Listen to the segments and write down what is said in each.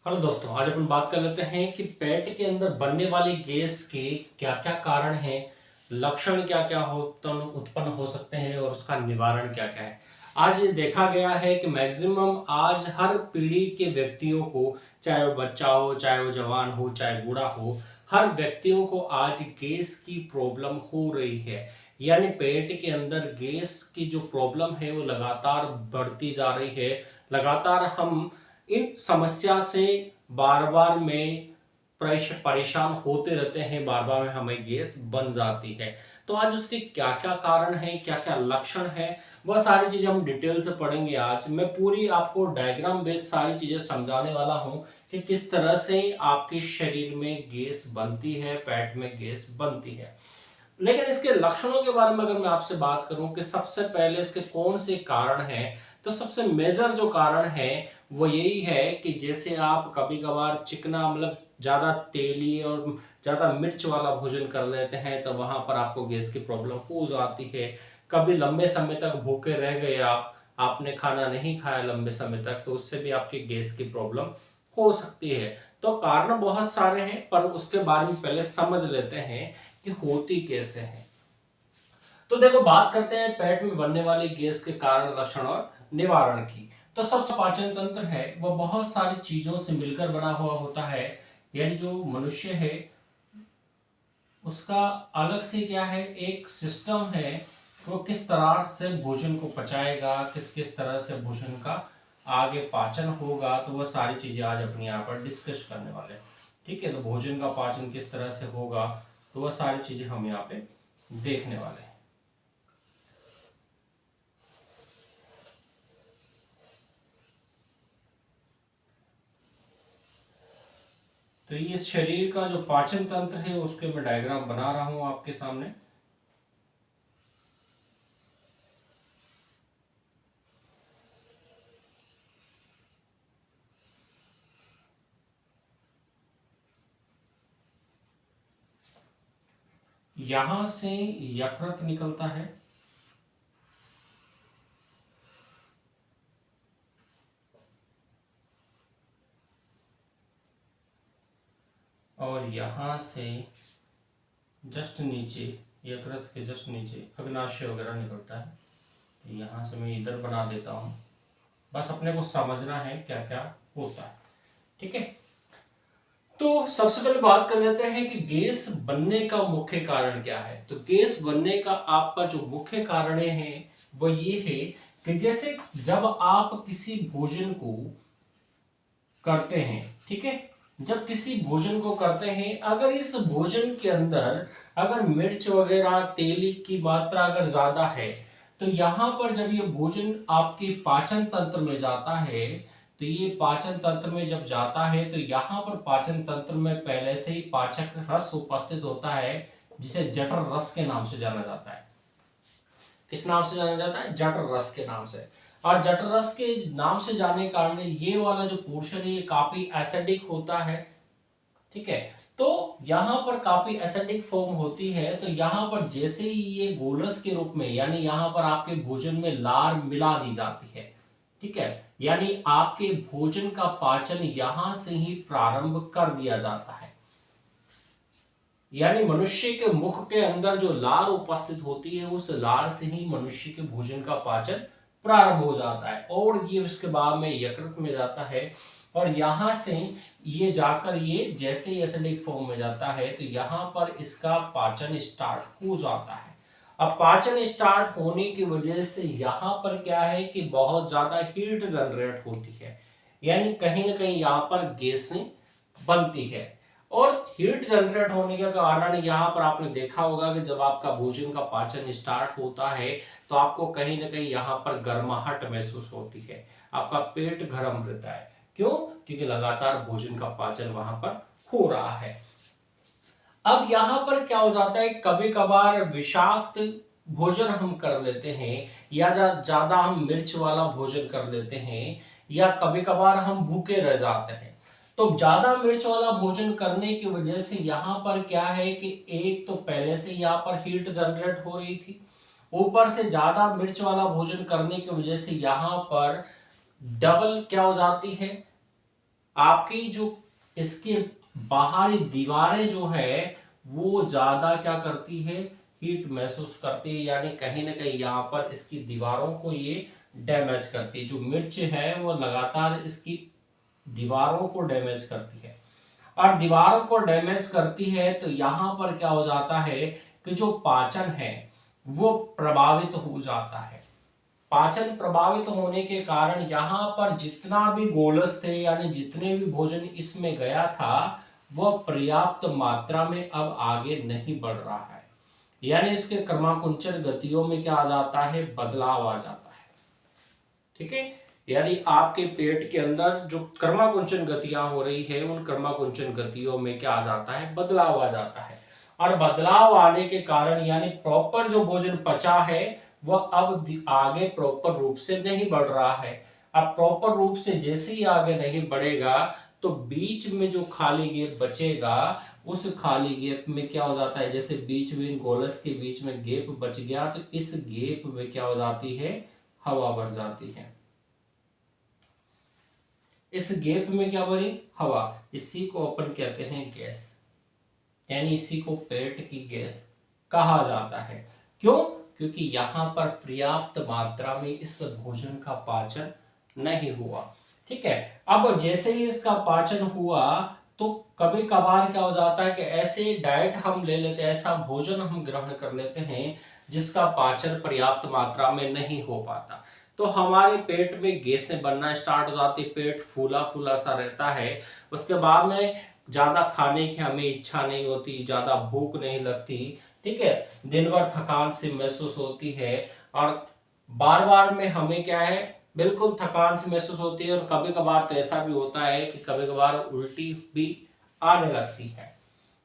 Hello दोस्तों, आज अपन बात कर लेते हैं कि पेट के अंदर बनने वाली गैस के क्या क्या कारण हैं, लक्षण क्या क्या हो उत्पन्न हो सकते हैं और उसका निवारण क्या क्या है। आज ये देखा गया है कि मैक्सिमम आज हर पीढ़ी के व्यक्तियों को, चाहे वो बच्चा हो, चाहे वो जवान हो, चाहे बूढ़ा हो, हर व्यक्तियों को आज गैस की प्रॉब्लम हो रही है। यानी पेट के अंदर गैस की जो प्रॉब्लम है वो लगातार बढ़ती जा रही है। लगातार हम इन समस्या से बार बार में परेशान होते रहते हैं, बार बार में हमें गैस बन जाती है। तो आज उसके क्या क्या कारण हैं, क्या क्या लक्षण हैं, वह सारी चीजें हम डिटेल से पढ़ेंगे। आज मैं पूरी आपको डायग्राम बेस्ड सारी चीजें समझाने वाला हूं कि किस तरह से आपके शरीर में गैस बनती है, पेट में गैस बनती है। लेकिन इसके लक्षणों के बारे में अगर मैं आपसे बात करूं कि सबसे पहले इसके कौन से कारण हैं, तो सबसे मेजर जो कारण है वो यही है कि जैसे आप कभी कभार चिकना मतलब ज्यादा तेली और ज्यादा मिर्च वाला भोजन कर लेते हैं तो वहां पर आपको गैस की प्रॉब्लम हो जाती है। कभी लंबे समय तक भूखे रह गए आपने खाना नहीं खाया लंबे समय तक, तो उससे भी आपकी गैस की प्रॉब्लम हो सकती है। तो कारण बहुत सारे हैं, पर उसके बारे में पहले समझ लेते हैं कि होती कैसे है। तो देखो, बात करते हैं पेट में बनने वाली गैस के कारण, लक्षण और निवारण की। तो सबसे पाचन तंत्र है वो बहुत सारी चीजों से मिलकर बना हुआ होता है। यानी जो मनुष्य है उसका अलग से क्या है, एक सिस्टम है कि वो किस तरह से भोजन को पचाएगा, किस किस तरह से भोजन का आगे पाचन होगा। तो वह सारी चीजें आज अपने यहाँ पर डिस्कस करने वाले हैं। ठीक है, तो भोजन का पाचन किस तरह से होगा, तो वह सारी चीजें हम यहाँ पे देखने वाले हैं। तो ये शरीर का जो पाचन तंत्र है उसके मैं डायग्राम बना रहा हूं आपके सामने। यहां से यकृत निकलता है और यहां से जस्ट नीचे, यकृत के जस्ट नीचे अग्नाशय वगैरह निकलता है। तो यहां से मैं इधर बना देता हूं, बस अपने को समझना है क्या क्या होता है। ठीक है, तो सबसे पहले बात कर लेते हैं कि गैस बनने का मुख्य कारण क्या है। तो गैस बनने का आपका जो मुख्य कारण है वो ये है कि जैसे जब आप किसी भोजन को करते हैं, ठीक है, जब किसी भोजन को करते हैं, अगर इस भोजन के अंदर अगर मिर्च वगैरह तेल की मात्रा अगर ज्यादा है, तो यहां पर जब ये भोजन आपके पाचन तंत्र में जाता है, तो ये पाचन तंत्र में जब जाता है तो यहाँ पर पाचन तंत्र में पहले से ही पाचक रस उपस्थित होता है, जिसे जठर रस के नाम से जाना जाता है। किस नाम से जाना जाता है? जठर रस के नाम से। और जठर रस के नाम से जाने के कारण ये वाला जो पोर्शन है ये काफी एसिडिक होता है। ठीक है, तो यहां पर काफी एसिडिक फॉर्म होती है, तो यहां पर जैसे ही ये गोलस के रूप में, यानी यहां पर आपके भोजन में लार मिला दी जाती है। ठीक है, यानी आपके भोजन का पाचन यहां से ही प्रारंभ कर दिया जाता है। यानी मनुष्य के मुख के अंदर जो लार उपस्थित होती है उस लार से ही मनुष्य के भोजन का पाचन प्रारंभ हो जाता है, और ये उसके बाद में यकृत में जाता है, और यहां से ये जाकर ये जैसे ही एसिडिक फॉर्म में जाता है तो यहां पर इसका पाचन स्टार्ट हो जाता है। अब पाचन स्टार्ट होने की वजह से यहां पर क्या है कि बहुत ज्यादा हीट जनरेट होती है, यानी कहीं ना कहीं यहां पर गैसें बनती है। और हीट जनरेट होने के कारण यहाँ पर आपने देखा होगा कि जब आपका भोजन का पाचन स्टार्ट होता है तो आपको कहीं ना कहीं यहाँ पर गर्माहट महसूस होती है, आपका पेट गर्म रहता है। क्यों? क्योंकि लगातार भोजन का पाचन वहां पर हो रहा है। अब यहां पर क्या हो जाता है, कभी कभार विषाक्त भोजन हम कर लेते हैं, या ज्यादा हम मिर्च वाला भोजन कर लेते हैं, या कभी कभार हम भूखे रह जाते हैं। तो ज्यादा मिर्च वाला भोजन करने की वजह से यहां पर क्या है कि एक तो पहले से यहां पर हीट जनरेट हो रही थी, ऊपर से ज्यादा मिर्च वाला भोजन करने की वजह से यहां पर डबल क्या हो जाती है, आपकी जो इसके बाहरी दीवारें जो है वो ज्यादा क्या करती है, हीट महसूस करती है, यानी कहीं ना कहीं यहाँ पर इसकी दीवारों को ये डैमेज करती है। जो मिर्च है वो लगातार इसकी दीवारों को डैमेज करती है, और दीवारों को डैमेज करती है तो यहां पर क्या हो जाता है कि जो पाचन है वो प्रभावित हो जाता है। पाचन प्रभावित होने के कारण यहां पर जितना भी गोलस थे, यानी जितने भी भोजन इसमें गया था, वह पर्याप्त मात्रा में अब आगे नहीं बढ़ रहा है, यानी इसके क्रमाकुंचन गतियों में क्या आ जाता है, बदलाव आ जाता है। ठीक है, यानी आपके पेट के अंदर जो कर्माकुंचन गतियां हो रही है, उन कर्माकुंचन गतियों में क्या आ जाता है, बदलाव आ जाता है। और बदलाव आने के कारण यानी प्रॉपर जो भोजन पचा है वह अब आगे प्रॉपर रूप से नहीं बढ़ रहा है। अब प्रॉपर रूप से जैसे ही आगे नहीं बढ़ेगा तो बीच में जो खाली गैप बचेगा, उस खाली गैप में क्या हो जाता है, जैसे बीच में गोलस के बीच में गैप बच गया तो इस गैप में क्या हो जाती है, हवा भर जाती है। इस गैप में क्या भरी, हवा। इसी को अपन कहते हैं गैस, यानी इसी को पेट की गैस कहा जाता है। क्यों? क्योंकि यहां पर पर्याप्त मात्रा में इस भोजन का पाचन नहीं हुआ। ठीक है, अब जैसे ही इसका पाचन हुआ तो कभी कभार क्या हो जाता है कि ऐसे डाइट हम ले लेते हैं, ऐसा भोजन हम ग्रहण कर लेते हैं जिसका पाचन पर्याप्त मात्रा में नहीं हो पाता, तो हमारे पेट में गैसें बनना स्टार्ट हो जाती, पेट फूला फूला सा रहता है। उसके बाद में ज्यादा खाने की हमें इच्छा नहीं होती, ज्यादा भूख नहीं लगती। ठीक है, दिन भर थकान से महसूस होती है, और बार बार में हमें क्या है, बिल्कुल थकान से महसूस होती है। और कभी कभार तो ऐसा भी होता है कि कभी कभार उल्टी भी आने लगती है,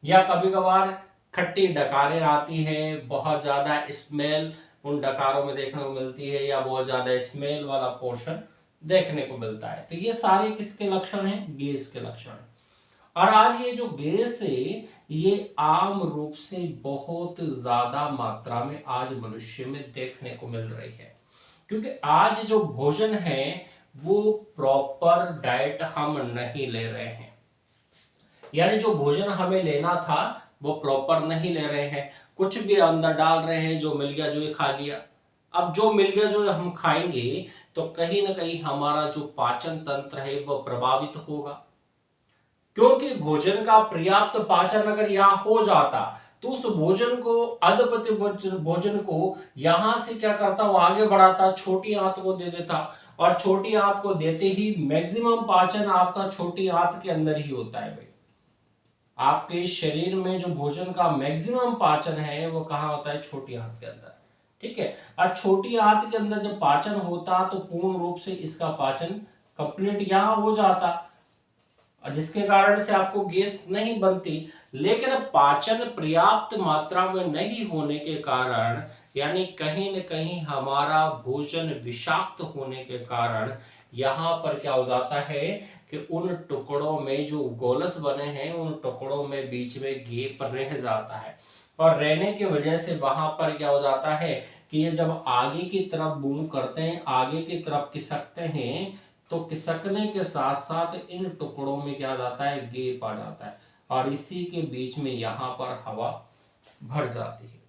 या कभी कभार खट्टी डकारें आती है, बहुत ज्यादा स्मेल उन डकारों में देखने को मिलती है, या बहुत ज्यादा स्मेल वाला पोर्शन देखने को मिलता है। तो ये सारे किसके लक्षण हैं, गैस के लक्षण हैं। और आज ये जो गैस है ये आम रूप से बहुत ज्यादा मात्रा में आज मनुष्य में देखने को मिल रही है, क्योंकि आज जो भोजन है वो प्रॉपर डाइट हम नहीं ले रहे हैं, यानी जो भोजन हमें लेना था वो प्रॉपर नहीं ले रहे हैं, कुछ भी अंदर डाल रहे हैं, जो मिल गया जो ये खा लिया। अब जो मिल गया जो हम खाएंगे तो कहीं ना कहीं हमारा जो पाचन तंत्र है वह प्रभावित होगा, क्योंकि भोजन का पर्याप्त पाचन अगर यहाँ हो जाता तो उस भोजन को, अधपति भोजन को यहां से क्या करता, वो आगे बढ़ाता, छोटी आंत को दे देता, और छोटी आंत को देते ही मैक्सिमम पाचन आपका छोटी आंत के अंदर ही होता है भाई। आपके शरीर में जो भोजन का मैक्सिमम पाचन है वो कहाँ होता है, छोटी आंत के अंदर। ठीक है, और छोटी आंत के अंदर जब पाचन होता तो पूर्ण रूप से इसका पाचन कंप्लीट यहां हो जाता, और जिसके कारण से आपको गैस नहीं बनती। लेकिन पाचन पर्याप्त मात्रा में नहीं होने के कारण, यानी कहीं न कहीं हमारा भोजन विषाक्त होने के कारण यहाँ पर क्या हो जाता है कि उन टुकड़ों में जो गोलस बने हैं उन टुकड़ों में बीच में गैप रह जाता है, और रहने की वजह से वहां पर क्या हो जाता है कि ये जब आगे की तरफ मूव करते हैं, आगे की तरफ खिसकते हैं, तो खिसकने के साथ साथ इन टुकड़ों में क्या जाता है, गैप आ जाता है, और इसी के बीच में यहाँ पर हवा भर जाती है।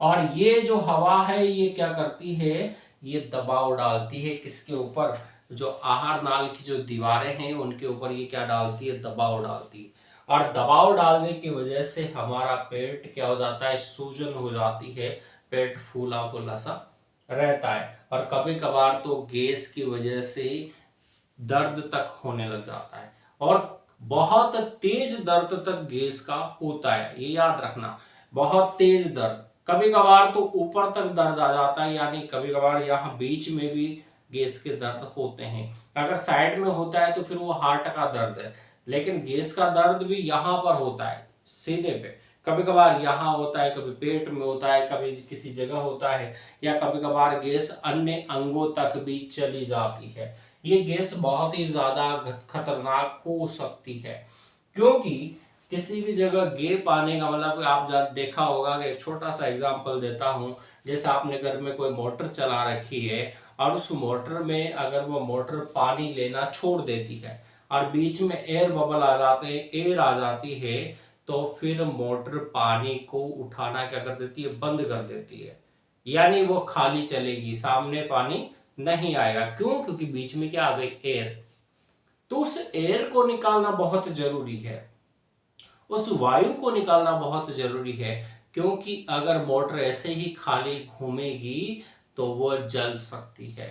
और ये जो हवा है ये क्या करती है, ये दबाव डालती है किसके ऊपर, जो आहार नाल की जो दीवारें हैं उनके ऊपर ये क्या डालती है, दबाव डालती है। और दबाव डालने की वजह से हमारा पेट क्या हो जाता है, सूजन हो जाती है, पेट फूला फूला सा रहता है, और कभी कभार तो गैस की वजह से दर्द तक होने लग जाता है, और बहुत तेज दर्द तक गैस का होता है, ये याद रखना, बहुत तेज दर्द। कभी कभार तो ऊपर तक दर्द आ जाता है, यानी कभी कभार यहाँ बीच में भी गैस के दर्द होते हैं। अगर साइड में होता है तो फिर वो हार्ट का दर्द है, लेकिन गैस का दर्द भी यहाँ पर होता है सीने पे। कभी कभार यहाँ होता है, कभी पेट में होता है, कभी किसी जगह होता है, या कभी कभार गैस अन्य अंगों तक भी चली जाती है। ये गैस बहुत ही ज्यादा खतरनाक हो सकती है, क्योंकि किसी भी जगह गैप आने का मतलब आप देखा होगा कि एक छोटा सा एग्जांपल देता हूं, जैसे आपने घर में कोई मोटर चला रखी है और उस मोटर में अगर वो मोटर पानी लेना छोड़ देती है, और बीच में एयर बबल आ जाते हैं, एयर आ जाती है, तो फिर मोटर पानी को उठाना क्या कर देती है, बंद कर देती है। यानी वो खाली चलेगी, सामने पानी नहीं आएगा। क्यों? क्योंकि बीच में क्या आ गई, एयर। तो उस एयर को निकालना बहुत जरूरी है, उस वायु को निकालना बहुत जरूरी है, क्योंकि अगर मोटर ऐसे ही खाली घूमेगी तो वो जल सकती है।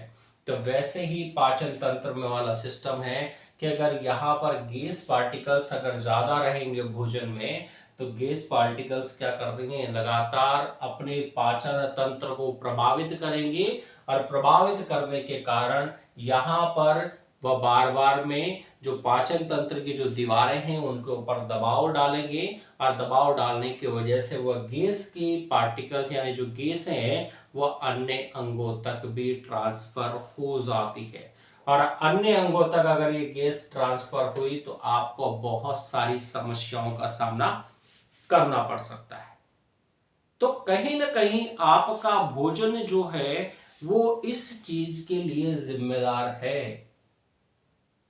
तो वैसे ही पाचन तंत्र में वाला सिस्टम है कि अगर यहाँ पर गैस पार्टिकल्स अगर ज्यादा रहेंगे भोजन में, तो गैस पार्टिकल्स क्या कर देंगे, लगातार अपने पाचन तंत्र को प्रभावित करेंगे, और प्रभावित करने के कारण यहाँ पर वह बार बार में जो पाचन तंत्र की जो दीवारें हैं उनके ऊपर दबाव डालेंगे, और दबाव डालने की वजह से वह गैस की पार्टिकल्स यानी जो गैस हैं वह अन्य अंगों तक भी ट्रांसफर हो जाती है। और अन्य अंगों तक अगर ये गैस ट्रांसफर हुई तो आपको बहुत सारी समस्याओं का सामना करना पड़ सकता है। तो कहीं ना कहीं आपका भोजन जो है वो इस चीज के लिए जिम्मेदार है।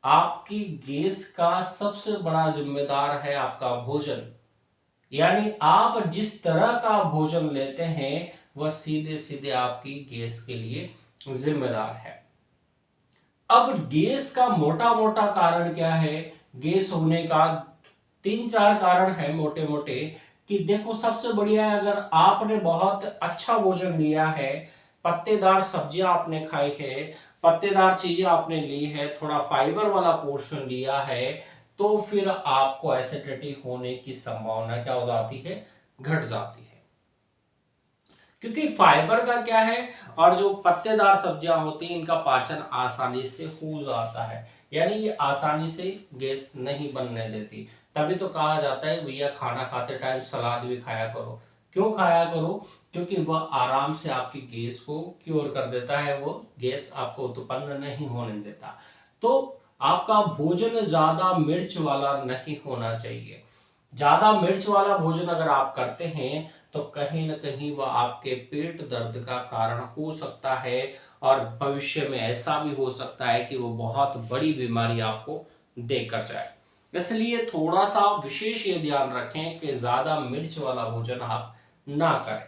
आपकी गैस का सबसे बड़ा जिम्मेदार है आपका भोजन। यानी आप जिस तरह का भोजन लेते हैं वह सीधे सीधे आपकी गैस के लिए जिम्मेदार है। अब गैस का मोटा मोटा कारण क्या है? गैस होने का तीन चार कारण है मोटे मोटे। कि देखो, सबसे बढ़िया है अगर आपने बहुत अच्छा भोजन लिया है, पत्तेदार सब्जियां आपने खाई है, पत्तेदार चीजें आपने ली है, थोड़ा फाइबर वाला पोर्शन लिया है, तो फिर आपको एसिडिटी होने की संभावना क्या हो जाती है, घट जाती है। क्योंकि फाइबर का क्या है, और जो पत्तेदार सब्जियां होती हैं इनका पाचन आसानी से हो जाता है, यानी ये आसानी से गैस नहीं बनने देती। तभी तो कहा जाता है भैया खाना खाते टाइम सलाद भी खाया करो। क्यों खाया करो? क्योंकि वह आराम से आपकी गैस को क्योर कर देता है, वो गैस आपको उत्पन्न नहीं होने देता। तो आपका भोजन ज्यादा मिर्च वाला नहीं होना चाहिए। ज्यादा मिर्च वाला भोजन अगर आप करते हैं तो कहीं ना कहीं वह आपके पेट दर्द का कारण हो सकता है, और भविष्य में ऐसा भी हो सकता है कि वो बहुत बड़ी बीमारी आपको देकर जाए। इसलिए थोड़ा सा विशेष ये ध्यान रखें कि ज्यादा मिर्च वाला भोजन आप ना करें।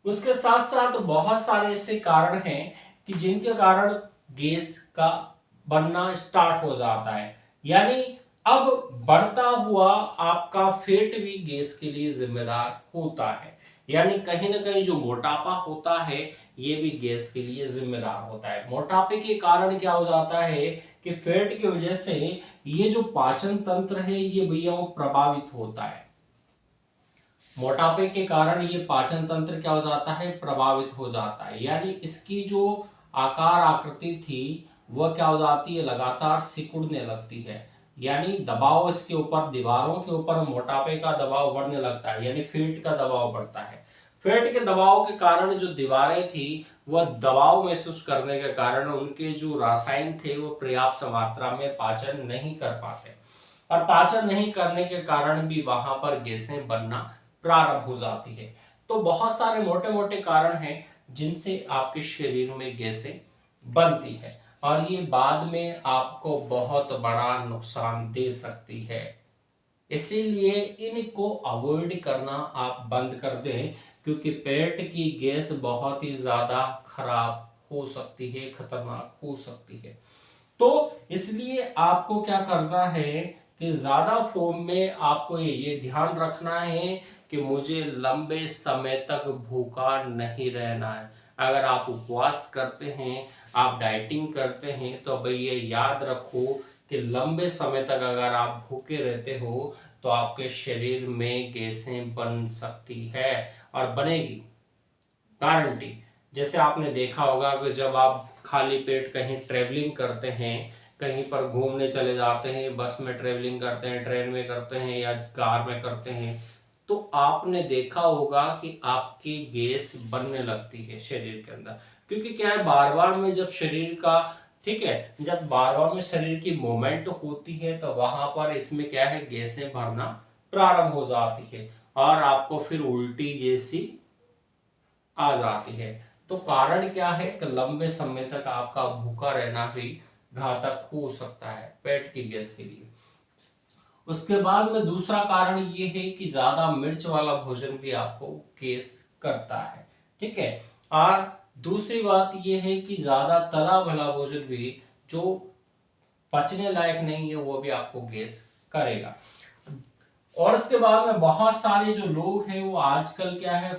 उसके साथ साथ बहुत सारे ऐसे कारण हैं कि जिनके कारण गैस का बनना स्टार्ट हो जाता है। यानी अब बढ़ता हुआ आपका फैट भी गैस के लिए जिम्मेदार होता है। यानी कहीं ना कहीं जो मोटापा होता है ये भी गैस के लिए जिम्मेदार होता है। मोटापे के कारण क्या हो जाता है कि फैट की वजह से ये जो पाचन तंत्र है ये भैया वो प्रभावित होता है। मोटापे के कारण ये पाचन तंत्र क्या हो जाता है, प्रभावित हो जाता है। यानी इसकी जो आकार आकृति थी वह क्या हो जाती है, लगातार सिकुड़ने लगती है। यानी दबाव इसके ऊपर, दीवारों के ऊपर मोटापे का दबाव बढ़ने लगता है, यानी फैट का दबाव बढ़ता है। फैट के दबाव के कारण जो दीवारें थी वह दबाव महसूस करने के कारण उनके जो रसायन थे वो पर्याप्त मात्रा में पाचन नहीं कर पाते, और पाचन नहीं करने के कारण भी वहां पर गैसें बनना प्रारंभ हो जाती है। तो बहुत सारे मोटे मोटे कारण हैं जिनसे आपके शरीर में गैसें बनती है, और ये बाद में आपको बहुत बड़ा नुकसान दे सकती है। इसीलिए इनको अवॉइड करना आप बंद कर दें, क्योंकि पेट की गैस बहुत ही ज्यादा खराब हो सकती है, खतरनाक हो सकती है। तो इसलिए आपको क्या करना है कि ज्यादा फॉर्म में आपको ये ध्यान रखना है कि मुझे लंबे समय तक भूखा नहीं रहना है। अगर आप उपवास करते हैं, आप डाइटिंग करते हैं, तो भैया याद रखो कि लंबे समय तक अगर आप भूखे रहते हो तो आपके शरीर में गैसें बन सकती है, और बनेगी, गारंटी। जैसे आपने देखा होगा कि जब आप खाली पेट कहीं ट्रेवलिंग करते हैं, कहीं पर घूमने चले जाते हैं, बस में ट्रेवलिंग करते हैं, ट्रेन में करते हैं या कार में करते हैं, तो आपने देखा होगा कि आपकी गैस बनने लगती है शरीर के अंदर। क्योंकि क्या है, बार बार में जब शरीर का, ठीक है, जब बार बार में शरीर की मूवमेंट होती है तो वहां पर इसमें क्या है, गैसें भरना प्रारंभ हो जाती है, और आपको फिर उल्टी जैसी आ जाती है। तो कारण क्या है कि लंबे समय तक आपका भूखा रहना भी घातक हो सकता है पेट की गैस के लिए। उसके बाद में दूसरा कारण ये है कि ज्यादा मिर्च वाला भोजन भी आपको गैस करता है, ठीक है। और दूसरी बात ये है कि ज्यादा तला भला भोजन भी जो पचने लायक नहीं है वो भी आपको गैस करेगा। और इसके बाद में बहुत सारे जो लोग हैं वो आजकल क्या है,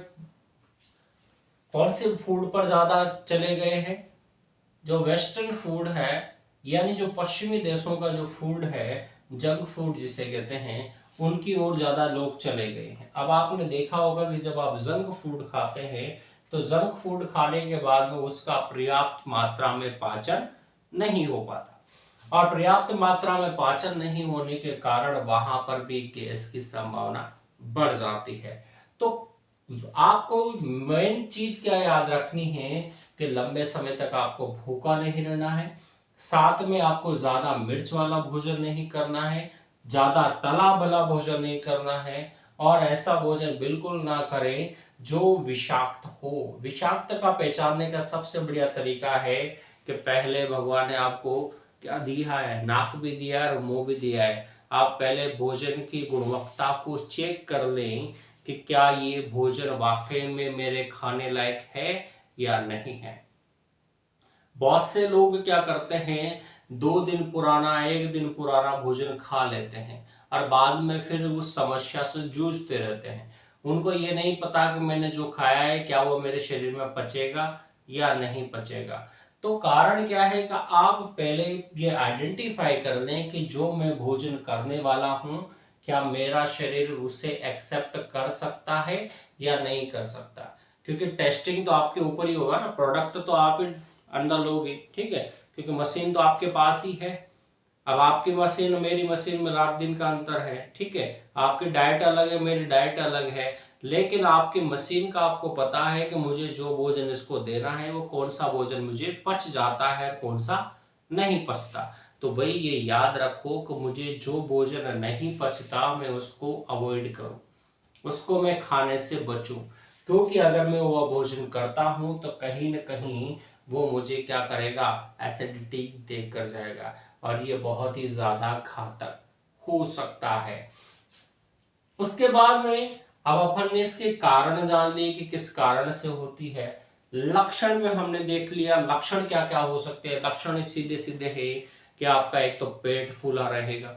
कौन से फूड पर ज्यादा चले गए हैं, जो वेस्टर्न फूड है, यानी जो पश्चिमी देशों का जो फूड है, जंक फूड जिसे कहते हैं, उनकी ओर ज्यादा लोग चले गए हैं। अब आपने देखा होगा कि जब आप जंक फूड खाते हैं तो जंक फूड खाने के बाद में उसका पर्याप्त मात्रा में पाचन नहीं हो पाता, और पर्याप्त मात्रा में पाचन नहीं होने के कारण वहां पर भी गैस की संभावना बढ़ जाती है। तो आपको मेन चीज क्या याद रखनी है कि लंबे समय तक आपको भूखा नहीं रहना है, साथ में आपको ज्यादा मिर्च वाला भोजन नहीं करना है, ज्यादा तला भला भोजन नहीं करना है, और ऐसा भोजन बिल्कुल ना करें जो विषाक्त हो। विषाक्त का पहचानने का सबसे बढ़िया तरीका है कि पहले भगवान ने आपको क्या दिया है, नाक भी दिया है और मुंह भी दिया है। आप पहले भोजन की गुणवत्ता को चेक कर लें कि क्या ये भोजन वाकई में मेरे खाने लायक है या नहीं है। बहुत से लोग क्या करते हैं, 2 दिन पुराना 1 दिन पुराना भोजन खा लेते हैं और बाद में फिर उस समस्या से जूझते रहते हैं। उनको ये नहीं पता कि मैंने जो खाया है क्या वो मेरे शरीर में पचेगा या नहीं पचेगा। तो कारण क्या है कि आप पहले ये आइडेंटिफाई कर लें कि जो मैं भोजन करने वाला हूं क्या मेरा शरीर उसे एक्सेप्ट कर सकता है या नहीं कर सकता। क्योंकि टेस्टिंग तो आपके ऊपर ही होगा ना, प्रोडक्ट तो आप ही अंदर लोगे, ठीक है, क्योंकि मशीन तो आपके पास ही है। अब आपकी मशीन मेरी मशीन में रात दिन का अंतर है, ठीक है, आपकी डाइट अलग है मेरी डाइट अलग है, लेकिन आपकी मशीन का आपको पता है कि मुझे जो भोजन इसको देना है वो कौन सा भोजन मुझे पच जाता है कौन सा नहीं पचता। तो भाई ये याद रखो कि मुझे जो भोजन नहीं पचता मैं उसको अवॉइड करूं, उसको मैं खाने से बचूं। क्योंकि अगर मैं वो भोजन करता हूं तो कहीं न कहीं वो मुझे क्या करेगा, एसिडिटी देकर जाएगा, और ये बहुत ही ज्यादा घातक हो सकता है। उसके बाद में अब अपन ने इसके कारण जान लिए कि किस कारण से होती है। लक्षण में हमने देख लिया लक्षण क्या क्या हो सकते हैं। लक्षण सीधे सीधे है कि आपका एक तो पेट फूला रहेगा,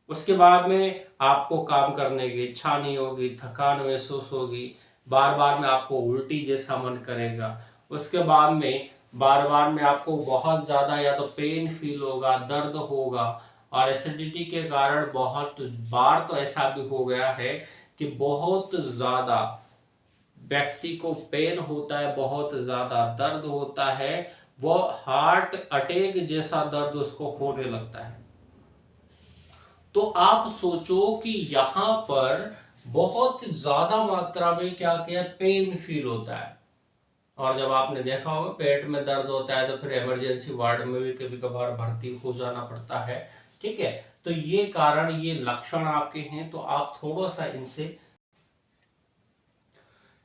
उसके बाद में आपको काम करने की इच्छा नहीं होगी, थकान महसूस होगी, बार बार में आपको उल्टी जैसा मन करेगा, उसके बाद में बार बार में आपको बहुत ज़्यादा या तो पेन फील होगा, दर्द होगा, और एसिडिटी के कारण बहुत बार तो ऐसा भी हो गया है कि बहुत ज़्यादा व्यक्ति को पेन होता है, बहुत ज़्यादा दर्द होता है, वो हार्ट अटैक जैसा दर्द उसको होने लगता है। तो आप सोचो कि यहां पर बहुत ज्यादा मात्रा में क्या क्या पेन फील होता है, और जब आपने देखा होगा पेट में दर्द होता है तो फिर इमरजेंसी वार्ड में भी कभी कभार भर्ती हो जाना पड़ता है, ठीक है। तो ये कारण ये लक्षण आपके हैं, तो आप थोड़ा सा इनसे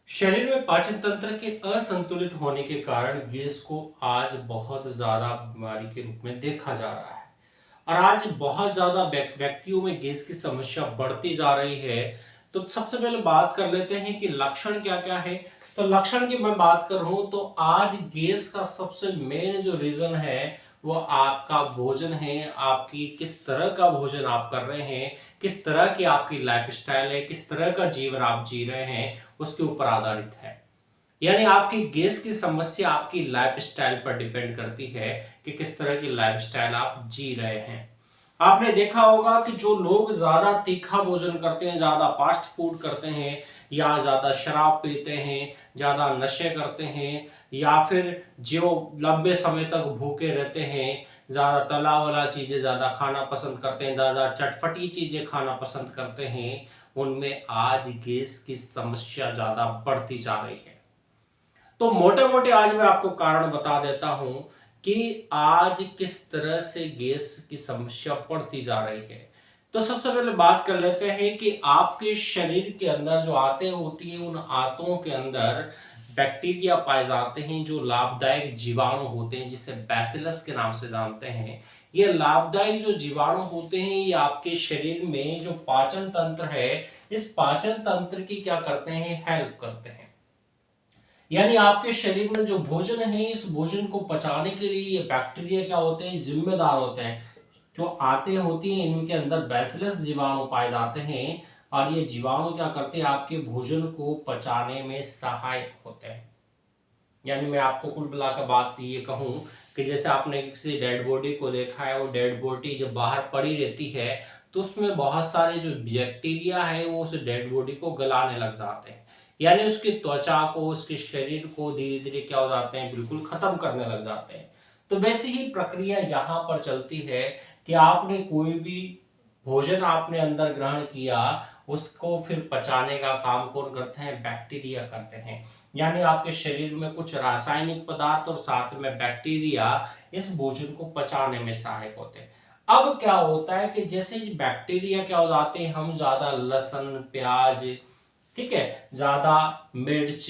शरीर में पाचन तंत्र के असंतुलित होने के कारण गैस को आज बहुत ज्यादा बीमारी के रूप में देखा जा रहा है, और आज बहुत ज्यादा व्यक्तियों में गैस की समस्या बढ़ती जा रही है। तो सबसे पहले बात कर लेते हैं कि लक्षण क्या क्या है। तो लक्षण की मैं बात करूं तो आज गैस का सबसे मेन जो रीजन है वो आपका भोजन है, आपकी किस तरह का भोजन आप कर रहे हैं, किस तरह की आपकी लाइफस्टाइल है, किस तरह का जीवन आप जी रहे हैं, उसके ऊपर आधारित है। यानी आपकी गैस की समस्या आपकी लाइफस्टाइल पर डिपेंड करती है कि किस तरह की लाइफस्टाइल आप जी रहे हैं। आपने देखा होगा कि जो लोग ज्यादा तीखा भोजन करते हैं, ज्यादा फास्ट फूड करते हैं, या ज्यादा शराब पीते हैं, ज्यादा नशे करते हैं, या फिर जो लंबे समय तक भूखे रहते हैं, ज्यादा तला वाला चीजें ज्यादा खाना पसंद करते हैं, ज्यादा चटपटी चीजें खाना पसंद करते हैं, उनमें आज गैस की समस्या ज्यादा बढ़ती जा रही है। तो मोटे मोटे आज मैं आपको कारण बता देता हूं कि आज किस तरह से गैस की समस्या बढ़ती जा रही है। तो सबसे पहले बात कर लेते हैं कि आपके शरीर के अंदर जो आंतें होती हैं, उन आंतों के अंदर बैक्टीरिया पाए जाते हैं जो लाभदायक जीवाणु होते हैं, जिसे बैसिलस के नाम से जानते हैं। ये लाभदायक जो जीवाणु होते हैं ये आपके शरीर में जो पाचन तंत्र है, इस पाचन तंत्र की क्या करते हैं, हेल्प करते हैं। यानी आपके शरीर में जो भोजन है, इस भोजन को पचाने के लिए ये बैक्टीरिया क्या होते हैं, जिम्मेदार होते हैं। जो आते होती हैं इनके अंदर बैसिलस जीवाणु पाए जाते हैं और ये जीवाणु क्या करते हैं, आपके भोजन को पचाने में सहायक होते हैं। यानी मैं आपको कुल मिलाकर बात ये कहूं कि जैसे आपने किसी डेड बॉडी को देखा है, वो डेड बॉडी जब बाहर पड़ी रहती है तो उसमें बहुत सारे जो बैक्टीरिया है वो उस डेड बॉडी को गलाने लग जाते हैं। यानी उसकी त्वचा को, उसके शरीर को धीरे धीरे क्या हो जाते हैं, बिल्कुल खत्म करने लग जाते हैं। तो वैसी ही प्रक्रिया यहाँ पर चलती है कि आपने कोई भी भोजन आपने अंदर ग्रहण किया, उसको फिर पचाने का काम कौन करते हैं, बैक्टीरिया करते हैं। यानी आपके शरीर में कुछ रासायनिक पदार्थ और साथ में बैक्टीरिया इस भोजन को पचाने में सहायक होते हैं। अब क्या होता है कि जैसे बैक्टीरिया क्या हो जाते हैं, हम ज्यादा लहसुन प्याज, ठीक है, ज्यादा मिर्च,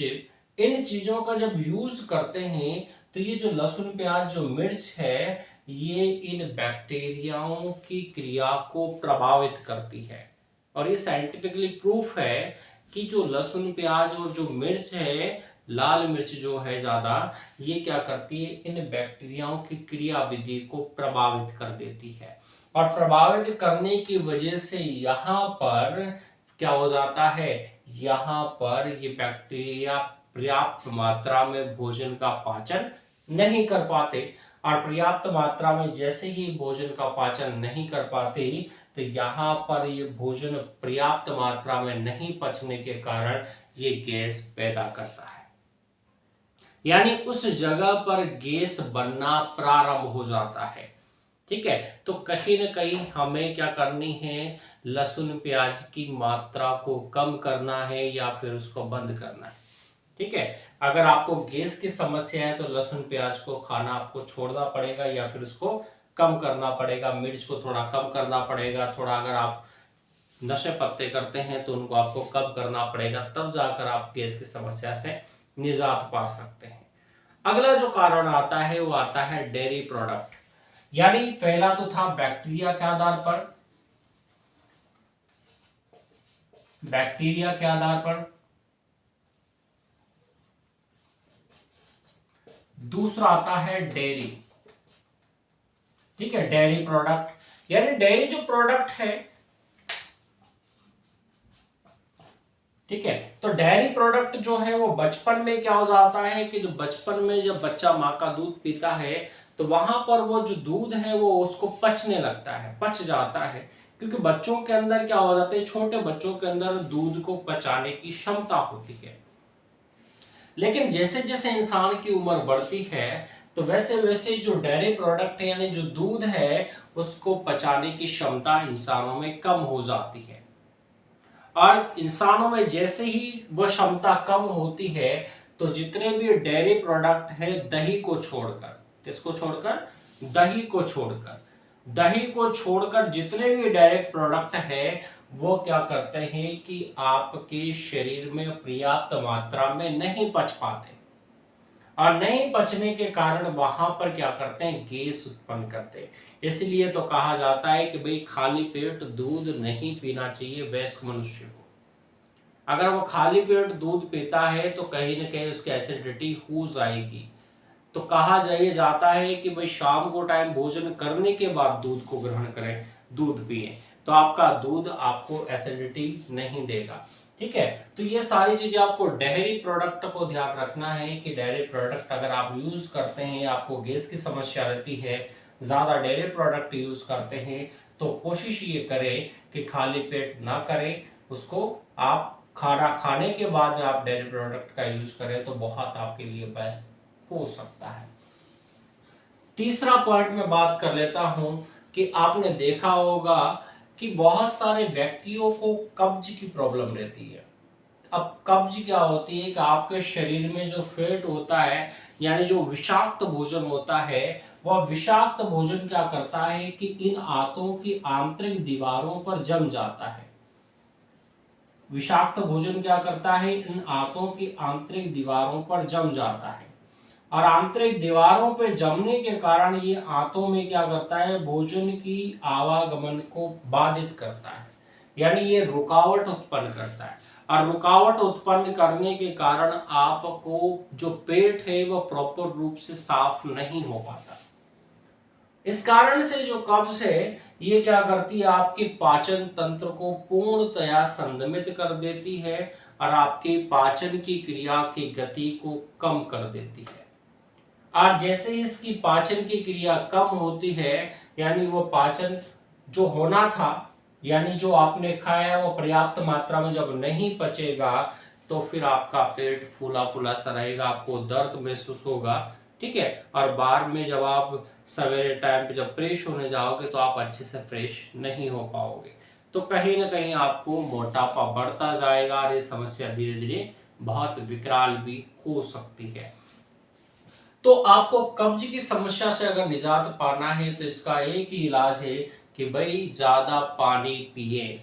इन चीजों का जब यूज करते हैं तो ये जो लहसुन प्याज जो मिर्च है ये इन बैक्टीरियाओं की क्रिया को प्रभावित करती है। और ये साइंटिफिकली प्रूफ है कि जो लहसुन प्याज और जो मिर्च है, लाल मिर्च जो है ज्यादा, ये क्या करती है, इन बैक्टीरियाओं की क्रिया विधि को प्रभावित कर देती है। और प्रभावित करने की वजह से यहाँ पर क्या हो जाता है, यहाँ पर ये बैक्टीरिया पर्याप्त मात्रा में भोजन का पाचन नहीं कर पाते। और पर्याप्त मात्रा में जैसे ही भोजन का पाचन नहीं कर पाते तो यहाँ पर ये भोजन पर्याप्त मात्रा में नहीं पचने के कारण ये गैस पैदा करता है। यानी उस जगह पर गैस बनना प्रारंभ हो जाता है। ठीक है, तो कहीं न कहीं हमें क्या करनी है, लहसुन प्याज की मात्रा को कम करना है या फिर उसको बंद करना है। ठीक है, अगर आपको गैस की समस्या है तो लहसुन प्याज को खाना आपको छोड़ना पड़ेगा या फिर उसको कम करना पड़ेगा, मिर्च को थोड़ा कम करना पड़ेगा। थोड़ा अगर आप नशे पत्ते करते हैं तो उनको आपको कम करना पड़ेगा, तब जाकर आप गैस की समस्या से निजात पा सकते हैं। अगला जो कारण आता है वो आता है डेयरी प्रोडक्ट। यानी पहला तो था बैक्टीरिया के आधार पर, बैक्टीरिया के आधार पर। दूसरा आता है डेयरी। ठीक है, डेयरी प्रोडक्ट। यानी डेयरी जो प्रोडक्ट है, ठीक है, तो डेयरी प्रोडक्ट जो है वो बचपन में क्या हो जाता है कि जो बचपन में जब बच्चा माँ का दूध पीता है तो वहां पर वो जो दूध है वो उसको पचने लगता है, पच जाता है। क्योंकि बच्चों के अंदर क्या हो जाता है, छोटे बच्चों के अंदर दूध को पचाने की क्षमता होती है। लेकिन जैसे जैसे इंसान की उम्र बढ़ती है तो वैसे वैसे जो डेयरी प्रोडक्ट है यानी जो दूध है उसको पचाने की क्षमता इंसानों में कम हो जाती है। और इंसानों में जैसे ही वो क्षमता कम होती है तो जितने भी डेयरी प्रोडक्ट है, दही को छोड़कर, किसको छोड़कर, दही को छोड़कर, दही को छोड़कर जितने भी डायरेक्ट प्रोडक्ट है वो क्या करते हैं कि आपके शरीर में पर्याप्त मात्रा में नहीं पच पाते। और नहीं पचने के कारण वहां पर क्या करते हैं, गैस उत्पन्न करते हैं। इसलिए तो कहा जाता है कि भाई खाली पेट दूध नहीं पीना चाहिए वयस्क मनुष्य को। अगर वो खाली पेट दूध पीता है तो कहीं ना कहीं उसकी एसिडिटी हो जाएगी। तो कहा जाता है कि भाई शाम को टाइम भोजन करने के बाद दूध को ग्रहण करें, दूध पिए, तो आपका दूध आपको एसिडिटी नहीं देगा। ठीक है, तो ये सारी चीजें आपको डेयरी प्रोडक्ट को ध्यान रखना है कि डेयरी प्रोडक्ट अगर आप यूज करते हैं, आपको गैस की समस्या रहती है, ज्यादा डेयरी प्रोडक्ट यूज करते हैं, तो कोशिश ये करें कि खाली पेट ना करें, उसको आप खाना खाने के बाद में आप डेयरी प्रोडक्ट का यूज करें तो बहुत आपके लिए बेस्ट हो सकता है। तीसरा पॉइंट में बात कर लेता हूं कि आपने देखा होगा कि बहुत सारे व्यक्तियों को कब्ज की प्रॉब्लम रहती है। अब कब्ज क्या होती है कि आपके शरीर में जो फैट होता है यानी जो विषाक्त भोजन होता है, वह विषाक्त भोजन क्या करता है कि इन आंतों की आंतरिक दीवारों पर जम जाता है। विषाक्त भोजन क्या करता है, इन आंतों की आंतरिक दीवारों पर जम जाता है और आंतरिक दीवारों पर जमने के कारण ये आंतों में क्या करता है, भोजन की आवागमन को बाधित करता है, यानी ये रुकावट उत्पन्न करता है और रुकावट उत्पन्न करने के कारण आपको जो पेट है वह प्रॉपर रूप से साफ नहीं हो पाता। इस कारण से जो कब्ज है ये क्या करती है, आपके पाचन तंत्र को पूर्णतया संदमित कर देती है और आपके पाचन की क्रिया की गति को कम कर देती है। और जैसे इसकी पाचन की क्रिया कम होती है, यानी वो पाचन जो होना था, यानी जो आपने खाया वो पर्याप्त मात्रा में जब नहीं पचेगा तो फिर आपका पेट फूला फूला सा रहेगा, आपको दर्द महसूस होगा, ठीक है। और बाद में जब आप सवेरे टाइम पे जब फ्रेश होने जाओगे तो आप अच्छे से फ्रेश नहीं हो पाओगे, तो कहीं ना कहीं आपको मोटापा बढ़ता जाएगा और ये समस्या धीरे धीरे बहुत विकराल भी हो सकती है। तो आपको कब्ज की समस्या से अगर निजात पाना है तो इसका एक ही इलाज है कि भाई ज्यादा पानी पिए।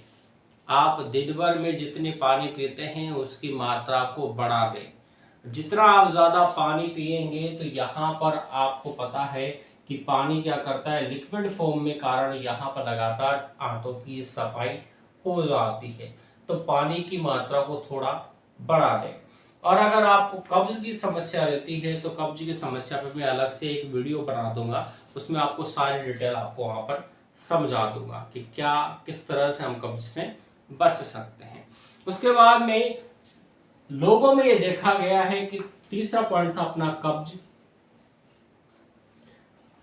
आप दिन भर में जितने पानी पीते हैं उसकी मात्रा को बढ़ा दें। जितना आप ज्यादा पानी पिएंगे तो यहाँ पर आपको पता है कि पानी क्या करता है, लिक्विड फॉर्म में कारण यहाँ पर लगातार आंतों की सफाई हो जाती है, तो पानी की मात्रा को थोड़ा बढ़ा दें। और अगर आपको कब्ज की समस्या रहती है तो कब्ज की समस्या पे मैं अलग से एक वीडियो बना दूंगा, उसमें आपको सारी डिटेल आपको वहां पर समझा दूंगा कि क्या किस तरह से हम कब्ज से बच सकते हैं। उसके बाद में लोगों में ये देखा गया है कि तीसरा पॉइंट था अपना कब्ज।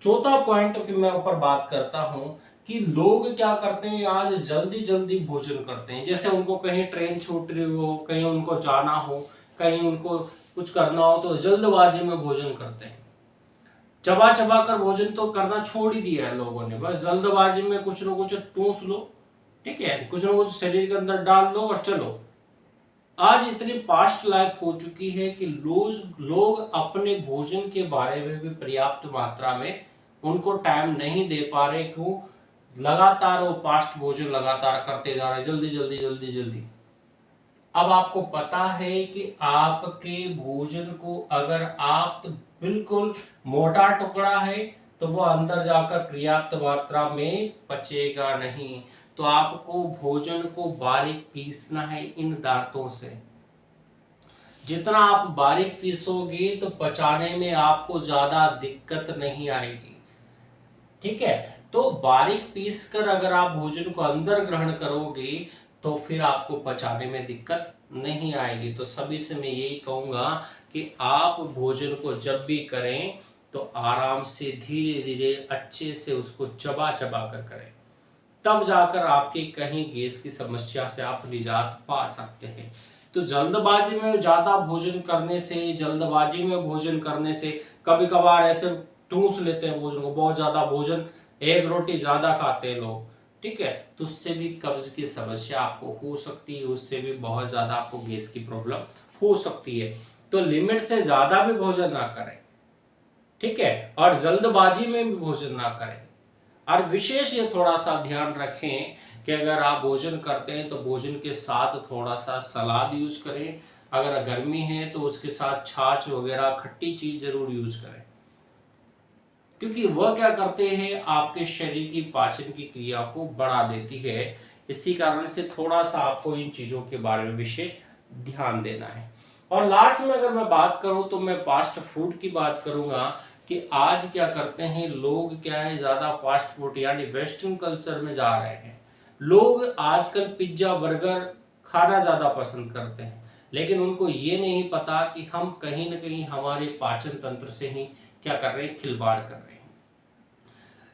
चौथा पॉइंट की मैं ऊपर बात करता हूं कि लोग क्या करते हैं, आज जल्दी जल्दी भोजन करते हैं। जैसे उनको कहीं ट्रेन छूट रही हो, कहीं उनको जाना हो, कहीं उनको कुछ करना हो तो जल्दबाजी में भोजन करते हैं। चबा चबा कर भोजन तो करना छोड़ ही दिया है लोगों ने, बस जल्दबाजी में कुछ न कुछ टूस लो, ठीक है, कुछ न कुछ शरीर के अंदर डाल लो और चलो। आज इतनी फास्ट लाइफ हो चुकी है कि लोग अपने भोजन के बारे में भी पर्याप्त मात्रा में उनको टाइम नहीं दे पा रहे। क्यों? लगातार वो फास्ट भोजन लगातार करते जा रहे हैं, जल्दी जल्दी जल्दी जल्दी। अब आपको पता है कि आपके भोजन को अगर आप तो बिल्कुल मोटा टुकड़ा है तो वो अंदर जाकर पर्याप्त मात्रा में पचेगा नहीं, तो आपको भोजन को बारीक पीसना है इन दांतों से। जितना आप बारीक पीसोगे तो पचाने में आपको ज्यादा दिक्कत नहीं आएगी, ठीक है। तो बारीक पीस कर अगर आप भोजन को अंदर ग्रहण करोगे तो फिर आपको पचाने में दिक्कत नहीं आएगी। तो सभी से मैं यही कहूंगा कि आप भोजन को जब भी करें तो आराम से धीरे धीरे अच्छे से उसको चबा चबा कर करें, तब जाकर आपकी कहीं गैस की समस्या से आप निजात पा सकते हैं। तो जल्दबाजी में ज्यादा भोजन करने से, जल्दबाजी में भोजन करने से कभी कभार ऐसे ठूस लेते हैं भोजन को, बहुत ज्यादा भोजन, एक रोटी ज्यादा खाते हैं लोग, ठीक है, तो उससे भी कब्ज की समस्या आपको हो सकती है, उससे भी बहुत ज्यादा आपको गैस की प्रॉब्लम हो सकती है। तो लिमिट से ज्यादा भी भोजन ना करें, ठीक है, और जल्दबाजी में भी भोजन ना करें। और विशेष ये थोड़ा सा ध्यान रखें कि अगर आप भोजन करते हैं तो भोजन के साथ थोड़ा सा सलाद यूज करें। अगर गर्मी है तो उसके साथ छाछ वगैरह खट्टी चीज जरूर यूज करें, क्योंकि वह क्या करते हैं, आपके शरीर की पाचन की क्रिया को बढ़ा देती है। इसी कारण से थोड़ा सा आपको इन चीजों के बारे में विशेष ध्यान देना है। और लास्ट में अगर मैं बात करूं तो मैं फास्ट फूड की बात करूंगा कि आज क्या करते हैं लोग, क्या है, ज्यादा फास्ट फूड यानी वेस्टर्न कल्चर में जा रहे हैं। लोग आजकल पिज्जा बर्गर खाना ज्यादा पसंद करते हैं, लेकिन उनको ये नहीं पता कि हम कहीं ना कहीं हमारे पाचन तंत्र से ही क्या कर रहे हैं, खिलवाड़ कर रहे हैं।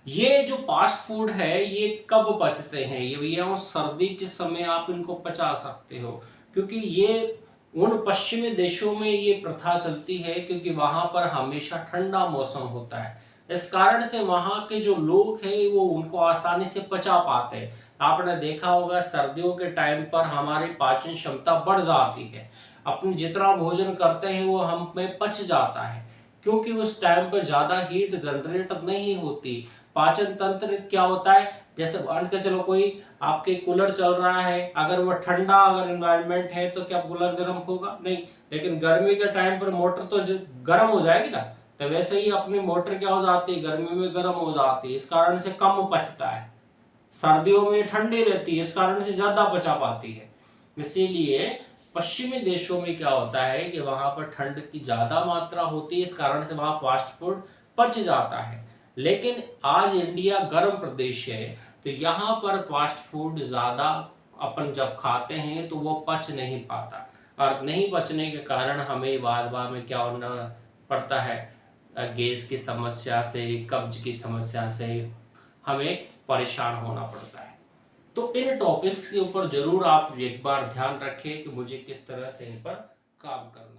ये जो फास्ट फूड है ये कब पचते हैं, ये भैया सर्दी के समय आप इनको पचा सकते हो, क्योंकि ये उन पश्चिमी देशों में ये प्रथा चलती है क्योंकि वहां पर हमेशा ठंडा मौसम होता है। इस कारण से वहां के जो लोग हैं वो उनको आसानी से पचा पाते हैं। आपने देखा होगा सर्दियों के टाइम पर हमारी पाचन क्षमता बढ़ जाती है, अपने जितना भोजन करते हैं वो हम में पच जाता है, क्योंकि उस टाइम पर ज्यादा हीट जनरेट नहीं होती। पाचन तंत्र क्या होता है, जैसे मान के चलो कोई आपके कूलर चल रहा है, अगर वो ठंडा अगर एनवायरनमेंट है तो क्या कूलर गर्म होगा? नहीं। लेकिन गर्मी के टाइम पर मोटर तो गर्म हो जाएगी ना। तो वैसे ही अपनी मोटर क्या हो जाती है, गर्मी में गर्म हो जाती है, इस कारण से कम पचता है। सर्दियों में ठंडी रहती है, इस कारण से ज्यादा पचा पाती है। इसीलिए पश्चिमी देशों में क्या होता है कि वहां पर ठंड की ज्यादा मात्रा होती है, इस कारण से वहां फास्ट फूड पच जाता है। लेकिन आज इंडिया गर्म प्रदेश है, तो यहाँ पर फास्ट फूड ज्यादा अपन जब खाते हैं तो वो पच नहीं पाता, और नहीं पचने के कारण हमें बार बार में क्या होना पड़ता है, गैस की समस्या से, कब्ज की समस्या से हमें परेशान होना पड़ता है। तो इन टॉपिक्स के ऊपर जरूर आप एक बार ध्यान रखें कि मुझे किस तरह से इन पर काम करना है।